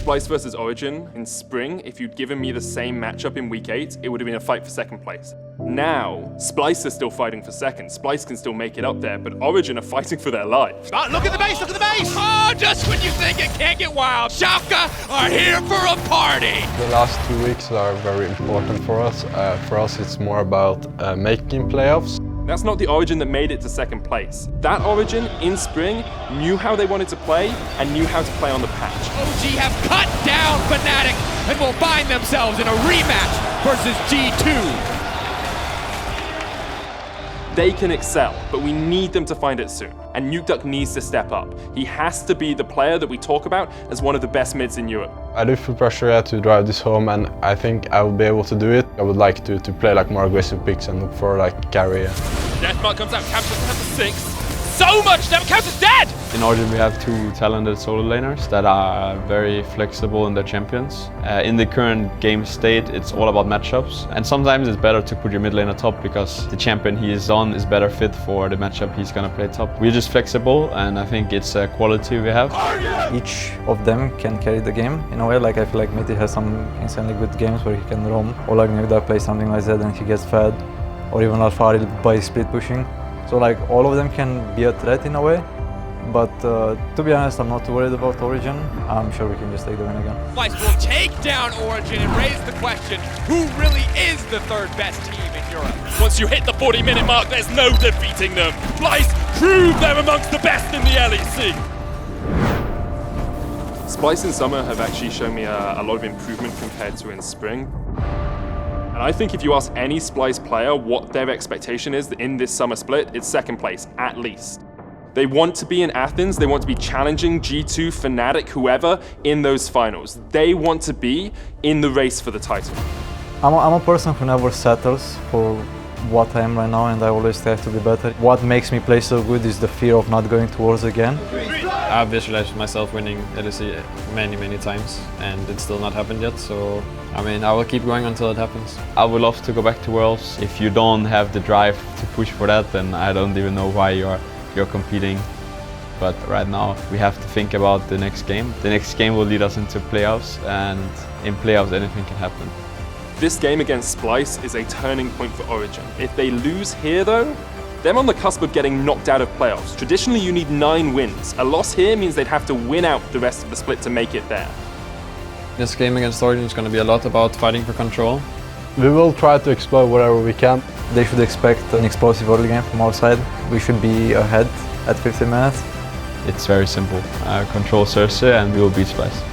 Splyce versus Origen in spring, if you'd given me the same matchup in week 8, it would have been a fight for second place. Now, Splyce is still fighting for second. Splyce can still make it up there, but Origen are fighting for their lives. Oh, look at the base, look at the base! Oh, just when you think it can't get wild, Schalke are here for a party! The last 2 weeks are very important for us. For us, it's more about making playoffs. That's not the Origen that made it to second place. That Origen, in spring, knew how they wanted to play and knew how to play on the patch. OG have cut down Fnatic and will find themselves in a rematch versus G2. They can excel, but we need them to find it soon. And Nukeduck needs to step up. He has to be the player that we talk about as one of the best mids in Europe. I do feel pressure to drive this home, and I think I will be able to do it. I would like to play like more aggressive picks and look for like carry. Deathmark comes out, Campus has 6. So much damage, Campus is dead! In Origen we have 2 talented solo laners that are very flexible in their champions. In the current game state, it's all about matchups, and sometimes it's better to put your mid laner top because the champion he is on is better fit for the matchup he's gonna play top. We're just flexible, and I think it's a quality we have. Each of them can carry the game in a way. Like I feel like Mitty has some insanely good games where he can roam, or like Nukeduck plays something like that and he gets fed, or even Alfari by split pushing. So like all of them can be a threat in a way, but to be honest, I'm not too worried about Origen. I'm sure we can just take the win again. Splyce will take down Origen and raise the question, who really is the third best team in Europe? Once you hit the 40-minute mark, there's no defeating them. Splyce prove them amongst the best in the LEC. Splyce in summer have actually shown me a lot of improvement compared to in spring. And I think if you ask any Splyce player what their expectation is in this summer split, it's second place, at least. They want to be in Athens, they want to be challenging G2, Fnatic, whoever, in those finals. They want to be in the race for the title. I'm a person who never settles for what I am right now, and I always strive to be better. What makes me play so good is the fear of not going to Worlds again. I've visualized myself winning LEC many times, and it's still not happened yet, so I mean, I will keep going until it happens. I would love to go back to Worlds. If you don't have the drive to push for that, then I don't even know why you're competing. But right now, we have to think about the next game. The next game will lead us into playoffs, and in playoffs, anything can happen. This game against Splyce is a turning point for Origen. If they lose here though, they're on the cusp of getting knocked out of playoffs. Traditionally, you need 9 wins. A loss here means they'd have to win out the rest of the split to make it there. This game against Origen is going to be a lot about fighting for control. We will try to explore whatever we can. They should expect an explosive early game from our side. We should be ahead at 15 minutes. It's very simple. Control Cersei and we will beat Splyce.